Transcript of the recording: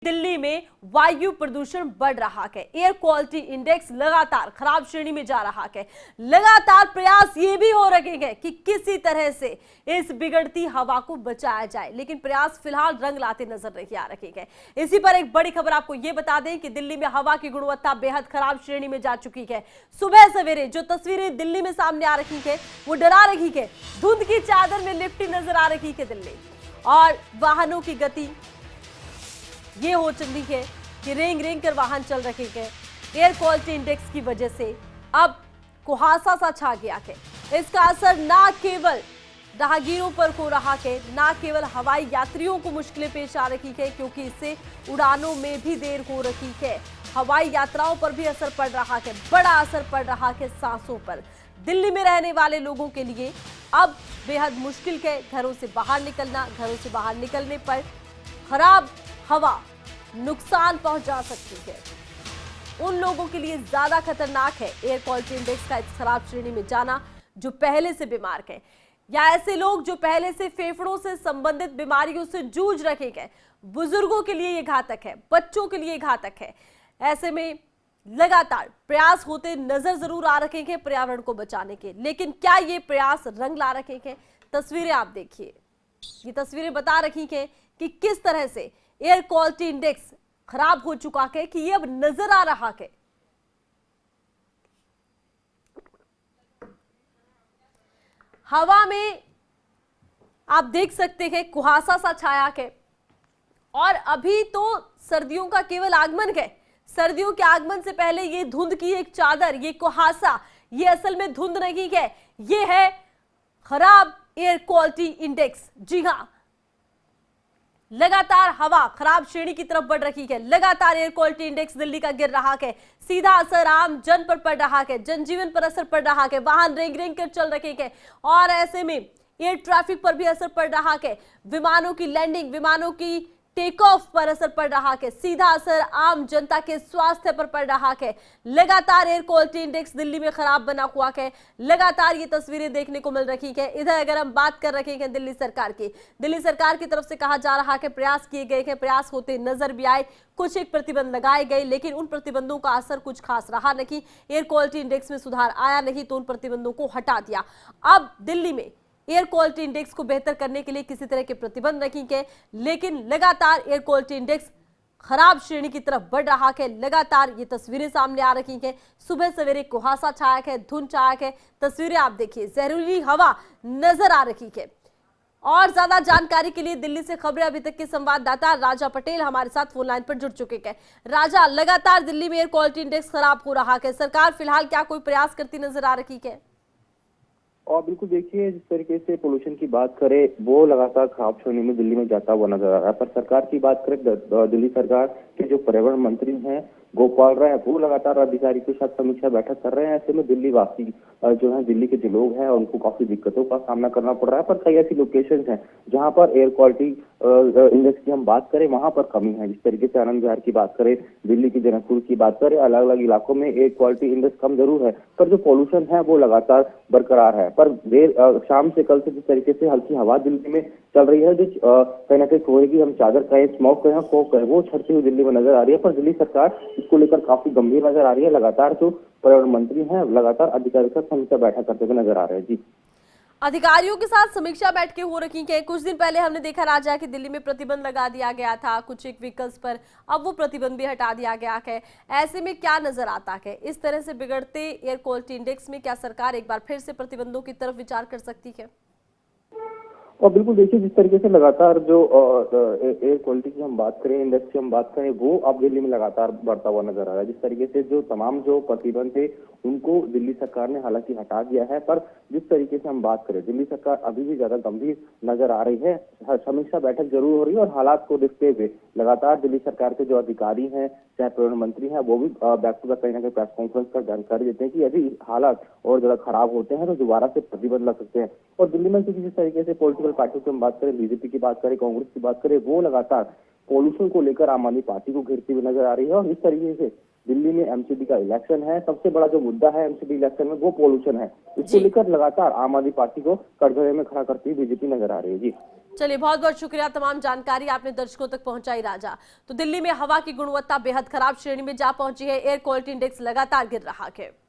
दिल्ली में वायु प्रदूषण बढ़ रहा है। एयर क्वालिटी इंडेक्स लगातार खराब श्रेणी में जा रहा है। लगातार प्रयास ये भी हो रहे हैं कि किसी तरह से इस बिगड़ती हवा को बचाया जाए, लेकिन प्रयास फिलहाल रंग लाते नजर नहीं आ रहे हैं। इसी पर एक बड़ी खबर आपको ये बता दें कि दिल्ली में हवा की गुणवत्ता बेहद खराब श्रेणी में जा चुकी है। सुबह सवेरे जो तस्वीरें दिल्ली में सामने आ रही है वो डरा रही है। धुंध की चादर में लिपटी नजर आ रही है दिल्ली, और वाहनों की गति ये हो चली है कि रेंग रेंग कर वाहन चल रहे हैं। एयर क्वालिटी इंडेक्स की वजह से अब कुहासा सा छा गया है। इसका असर ना केवल राहगीरों पर हो रहा है, ना केवल हवाई यात्रियों को मुश्किलें पेश आ रही है, क्योंकि इससे उड़ानों में भी देर हो रही है। हवाई यात्राओं पर भी असर पड़ रहा है, बड़ा असर पड़ रहा है सांसों पर। दिल्ली में रहने वाले लोगों के लिए अब बेहद मुश्किल है घरों से बाहर निकलना। घरों से बाहर निकलने पर खराब हवा नुकसान पहुंचा सकती है। उन लोगों के लिए ज्यादा खतरनाक है एयर क्वालिटी इंडेक्स का इस खराब श्रेणी में जाना जो पहले से बीमार है, या ऐसे लोग जो पहले से फेफड़ों से संबंधित बीमारियों से जूझ रहे हैं। बुजुर्गों के लिए ये घातक है, बच्चों के लिए घातक है। ऐसे में लगातार प्रयास होते नजर जरूर आ रहे हैं पर्यावरण को बचाने के, लेकिन क्या ये प्रयास रंग ला रहे हैं? तस्वीरें आप देखिए, ये तस्वीरें बता रही हैं कि किस तरह से एयर क्वालिटी इंडेक्स खराब हो चुका है, कि ये अब नजर आ रहा है। हवा में आप देख सकते हैं कुहासा सा छाया है, और अभी तो सर्दियों का केवल आगमन है। सर्दियों के आगमन से पहले ये धुंध की एक चादर, ये कुहासा, ये असल में धुंध नहीं है, ये है खराब एयर क्वालिटी इंडेक्स। जी हां, लगातार हवा खराब श्रेणी की तरफ बढ़ रही है। लगातार एयर क्वालिटी इंडेक्स दिल्ली का गिर रहा है। सीधा असर आम जन पर पड़ रहा है, जनजीवन पर असर पड़ रहा है। वाहन रेंग रेंग कर चल रहे हैं, और ऐसे में एयर ट्रैफिक पर भी असर पड़ रहा है। विमानों की लैंडिंग, विमानों की टेक ऑफ पर असर पड़ रहा है। सीधा असर आम जनता के स्वास्थ्य पर पड़ रहा है। लगातार एयर क्वालिटी इंडेक्स दिल्ली में खराब बना हुआ है। लगातार ये तस्वीरें देखने को मिल रही है। इधर अगर हम बात कर रहे हैं दिल्ली सरकार की, दिल्ली सरकार की तरफ से कहा जा रहा है, प्रयास किए गए हैं, प्रयास होते नजर भी आए, कुछ एक प्रतिबंध लगाए गए, लेकिन उन प्रतिबंधों का असर कुछ खास रहा नहीं। एयर क्वालिटी इंडेक्स में सुधार आया नहीं, तो उन प्रतिबंधों को हटा दिया। अब दिल्ली में एयर क्वालिटी इंडेक्स को बेहतर करने के लिए किसी तरह के प्रतिबंध नहीं है, लेकिन लगातार एयर क्वालिटी इंडेक्स खराब श्रेणी की तरफ बढ़ रहा है। लगातार ये तस्वीरें सामने आ रही हैं। सुबह सवेरे कुहासा छाया है, धुंध छाया है। तस्वीरें आप देखिए, जहरीली हवा नजर आ रही है। और ज्यादा जानकारी के लिए दिल्ली से खबरें अभी तक के संवाददाता राजा पटेल हमारे साथ फोन लाइन पर जुड़ चुके हैं। राजा, लगातार दिल्ली में एयर क्वालिटी इंडेक्स खराब हो रहा है, सरकार फिलहाल क्या कोई प्रयास करती नजर आ रही है? और बिल्कुल देखिए, जिस तरीके से पोल्यूशन की बात करें वो लगातार खराब श्रेणी में दिल्ली में जाता हुआ नजर आ रहा है। पर सरकार की बात करें, दिल्ली सरकार के जो पर्यावरण मंत्री हैं गोपाल राय, वो लगातार अधिकारी के साथ समीक्षा बैठक कर रहे हैं। ऐसे में दिल्ली वासी जो है, दिल्ली के जो लोग हैं उनको काफी दिक्कतों का सामना करना पड़ रहा है। पर कई ऐसी लोकेशन हैं जहाँ पर एयर क्वालिटी इंडेक्स की हम बात करें वहां पर कमी है। जिस तरीके से आनंद विहार की बात करें, दिल्ली की जनकपुर की बात करें, अलग अलग इलाकों में एयर क्वालिटी इंडेक्स कम जरूर है, पर जो पॉल्यूशन है वो लगातार बरकरार है। पर देर शाम से कल से जिस तरीके से हल्की हवा दिल्ली में चल रही है, जो कहीं ना कहीं कोहरे की हम चादर कहें, स्मोक कहें, फोग कहें, वो छटती हुई दिल्ली में नजर आ रही है। पर दिल्ली सरकार इसको लेकर काफी गंभीर नजर आ रही है। लगातार जो पर्यावरण मंत्री हैं लगातार अधिकारियों के साथ समीक्षा बैठक करते हुए नजर आ रहे हैं। जी, अधिकारियों के साथ समीक्षा बैठकें हो रही हैं। कुछ दिन पहले हमने देखा राजा कि दिल्ली में प्रतिबंध लगा दिया गया था कुछ एक व्हीकल्स पर, अब वो प्रतिबंध भी हटा दिया गया है। ऐसे में क्या नजर आता है, इस तरह से बिगड़ते एयर क्वालिटी इंडेक्स में क्या सरकार एक बार फिर से प्रतिबंधों की तरफ विचार कर सकती है? और बिल्कुल देखिए, जिस तरीके से लगातार जो एयर क्वालिटी की हम बात करें, इंडेक्स की हम बात करें, वो अब दिल्ली में लगातार बढ़ता हुआ नजर आ रहा है। जिस तरीके से जो तमाम जो प्रतिबंध थे उनको दिल्ली सरकार ने हालांकि हटा दिया है, पर जिस तरीके से हम बात करें, दिल्ली सरकार अभी भी ज्यादा गंभीर नजर आ रही है। समीक्षा बैठक जरूर हो रही है, और हालात को देखते हुए लगातार दिल्ली सरकार के जो अधिकारी हैं, चाहे पर्यावरण मंत्री हैं, वो भी बैक टू बैक कहीं ना कहीं प्रेस कॉन्फ्रेंस कर जानकारी देते हैं कि यदि हालात और ज्यादा खराब होते हैं तो दोबारा से प्रतिबंध लग सकते हैं। और दिल्ली में जिस तरीके से पॉलिटिकल पार्टियों की हम बात करें, बीजेपी की बात करें, कांग्रेस की बात करें, वो लगातार पॉल्यूशन को लेकर आम आदमी पार्टी को घेरती हुई नजर आ रही है। और इस तरीके से दिल्ली में एमसीडी का इलेक्शन है, सबसे बड़ा जो मुद्दा है एमसीडी इलेक्शन में वो पॉल्यूशन है। इसको लेकर लगातार आम आदमी पार्टी को कटघरे में खड़ा करती हुई बीजेपी नजर आ रही है। जी, चलिए, बहुत बहुत शुक्रिया, तमाम जानकारी आपने दर्शकों तक पहुंचाई राजा। तो दिल्ली में हवा की गुणवत्ता बेहद खराब श्रेणी में जा पहुंची है। एयर क्वालिटी इंडेक्स लगातार गिर रहा है।